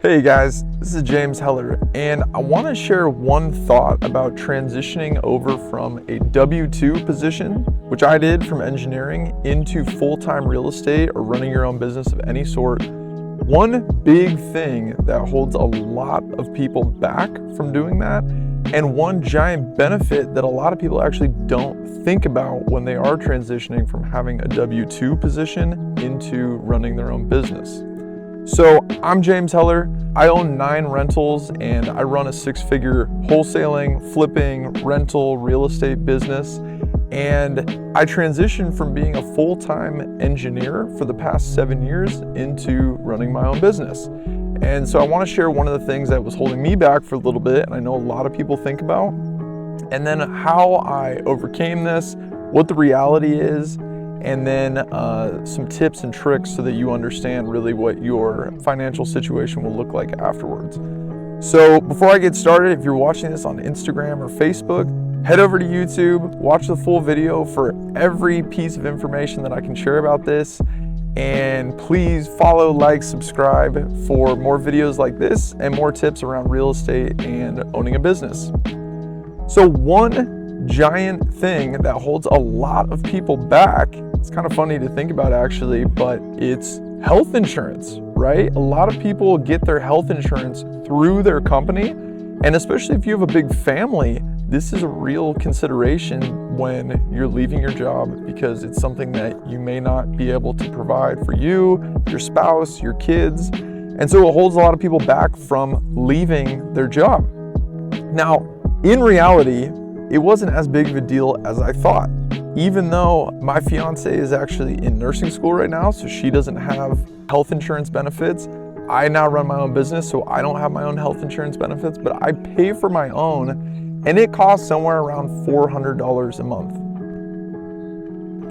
Hey guys, this is James Heller, and I want to share one thought about transitioning over from a W-2 position, which I did from engineering, into full-time real estate or running your own business of any sort. One big thing that holds a lot of people back from doing that, and one giant benefit that a lot of people actually don't think about when they are transitioning from having a W-2 position into running their own business. So I'm James Heller. I own 9 rentals and I run a 6-figure wholesaling, flipping, rental, real estate business. And I transitioned from being a full-time engineer for the past 7 years into running my own business. And so I want to share one of the things that was holding me back for a little bit, and I know a lot of people think about, and then how I overcame this, what the reality is, and then some tips and tricks so that you understand really what your financial situation will look like afterwards. So before I get started, if you're watching this on Instagram or Facebook, head over to YouTube, watch the full video for every piece of information that I can share about this. And please follow, like, subscribe for more videos like this and more tips around real estate and owning a business. So one giant thing that holds a lot of people back, it's kind of funny to think about actually, but it's health insurance, right? A lot of people get their health insurance through their company, and especially if you have a big family, this is a real consideration when you're leaving your job, because it's something that you may not be able to provide for you, your spouse, your kids, and so it holds a lot of people back from leaving their job. Now, in reality, it wasn't as big of a deal as I thought. Even though my fiance is actually in nursing school right now, so she doesn't have health insurance benefits, I now run my own business, so I don't have my own health insurance benefits, but I pay for my own, and it costs somewhere around $400 a month.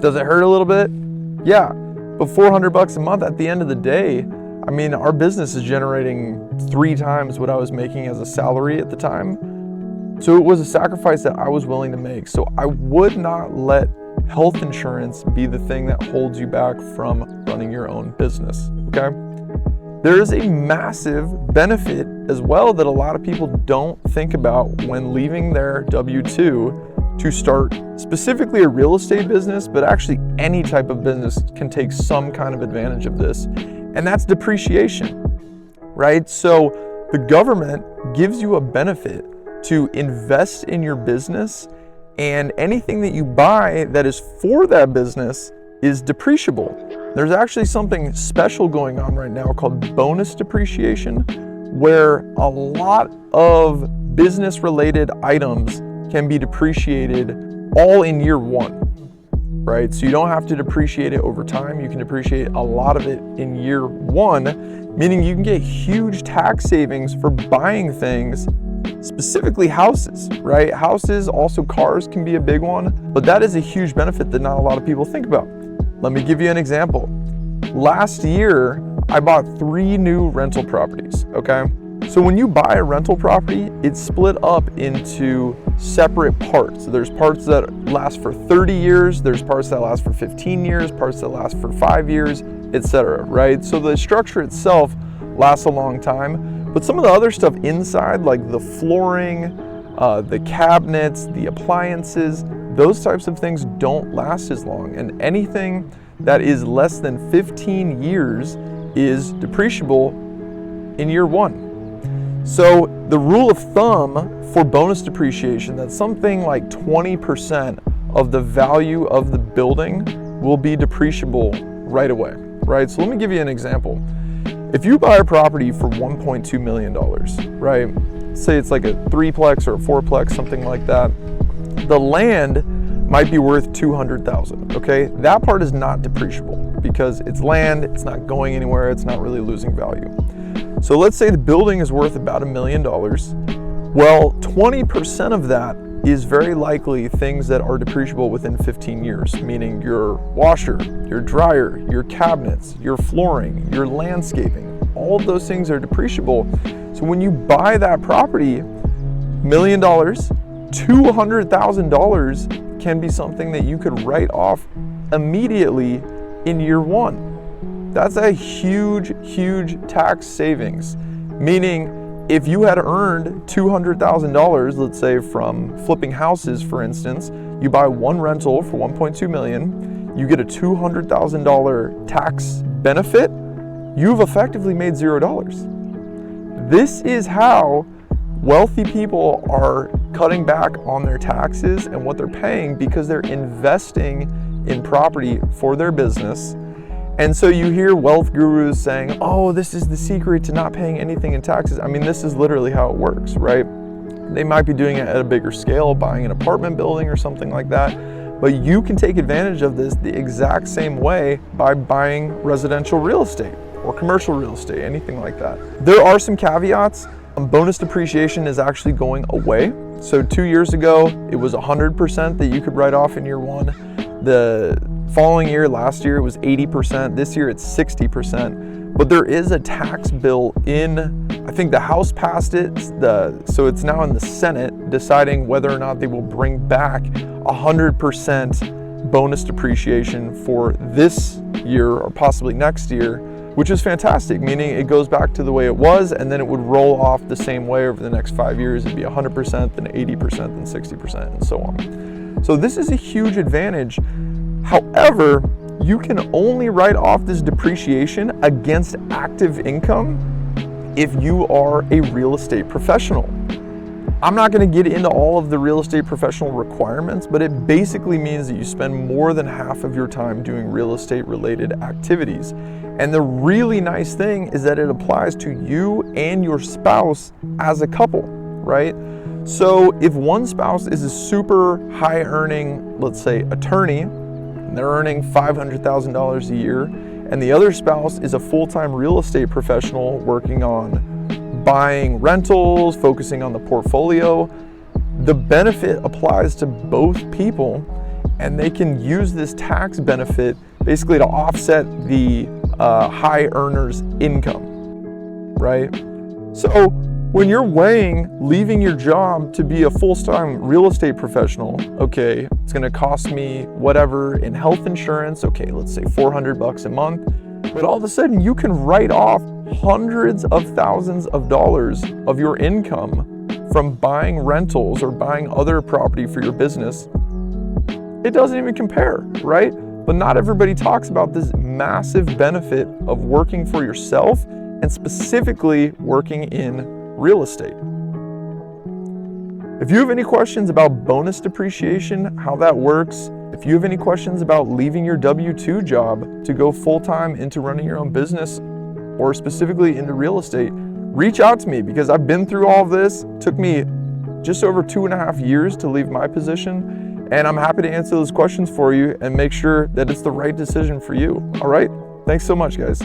Does it hurt a little bit? Yeah, but $400 a month at the end of the day, I mean, our business is generating 3 times what I was making as a salary at the time. So it was a sacrifice that I was willing to make. So I would not let health insurance be the thing that holds you back from running your own business, okay? There is a massive benefit as well that a lot of people don't think about when leaving their W-2 to start specifically a real estate business, but actually any type of business can take some kind of advantage of this, and that's depreciation, right? So the government gives you a benefit to invest in your business, and anything that you buy that is for that business is depreciable. There's actually something special going on right now called bonus depreciation, where a lot of business related items can be depreciated all in year 1, right? So you don't have to depreciate it over time. You can depreciate a lot of it in year 1, meaning you can get huge tax savings for buying things, specifically houses, right? Houses, also cars can be a big one, but that is a huge benefit that not a lot of people think about. Let me give you an example. Last year, I bought 3 new rental properties, okay? So when you buy a rental property, it's split up into separate parts. So there's parts that last for 30 years, there's parts that last for 15 years, parts that last for 5 years, etc., right? So the structure itself lasts a long time. But some of the other stuff inside, like the flooring, the cabinets, the appliances, those types of things don't last as long. And anything that is less than 15 years is depreciable in year 1. So the rule of thumb for bonus depreciation, that's something like 20% of the value of the building will be depreciable right away, right? So let me give you an example. If you buy a property for $1.2 million, right? Say it's like a 3-plex or a 4-plex, something like that. The land might be worth $200,000, okay? That part is not depreciable because it's land, it's not going anywhere, it's not really losing value. So let's say the building is worth about $1 million. Well, 20% of that is very likely things that are depreciable within 15 years, meaning your washer, your dryer, your cabinets, your flooring, your landscaping. All of those things are depreciable. So when you buy that property, $1 million, $200,000 can be something that you could write off immediately in year 1. That's a huge, huge tax savings. Meaning, if you had earned $200,000, let's say from flipping houses, for instance, you buy one rental for $1.2 million, you get a $200,000 tax benefit, you've effectively made $0. This is how wealthy people are cutting back on their taxes and what they're paying because they're investing in property for their business. And so you hear wealth gurus saying, oh, this is the secret to not paying anything in taxes. I mean, this is literally how it works, right? They might be doing it at a bigger scale, buying an apartment building or something like that. But you can take advantage of this the exact same way by buying residential real estate or commercial real estate, anything like that. There are some caveats. Bonus depreciation is actually going away. So 2 years ago, it was 100% that you could write off in year one. The following year, last year, it was 80%. This year, it's 60%. But there is a tax bill in, I think the House passed it, so it's now in the Senate deciding whether or not they will bring back 100% bonus depreciation for this year or possibly next year, which is fantastic, meaning it goes back to the way it was and then it would roll off the same way over the next 5 years. It'd be 100%, then 80%, then 60%, and so on. So this is a huge advantage. However, you can only write off this depreciation against active income if you are a real estate professional. I'm not going to get into all of the real estate professional requirements, but it basically means that you spend more than half of your time doing real estate related activities. And the really nice thing is that it applies to you and your spouse as a couple, right? So if one spouse is a super high earning, let's say attorney, and they're earning $500,000 a year, and the other spouse is a full-time real estate professional working on buying rentals, focusing on the portfolio, the benefit applies to both people, and they can use this tax benefit basically to offset the high earner's income, right? So when you're weighing leaving your job to be a full-time real estate professional, okay, it's gonna cost me whatever in health insurance, okay, let's say $400 a month, but all of a sudden you can write off hundreds of thousands of dollars of your income from buying rentals or buying other property for your business. It doesn't even compare, right? But not everybody talks about this massive benefit of working for yourself and specifically working in real estate. If you have any questions about bonus depreciation, how that works, if you have any questions about leaving your W-2 job to go full-time into running your own business or specifically into real estate, reach out to me because I've been through all of this. It took me just over 2.5 years to leave my position, and I'm happy to answer those questions for you and make sure that it's the right decision for you. All right? Thanks so much, guys.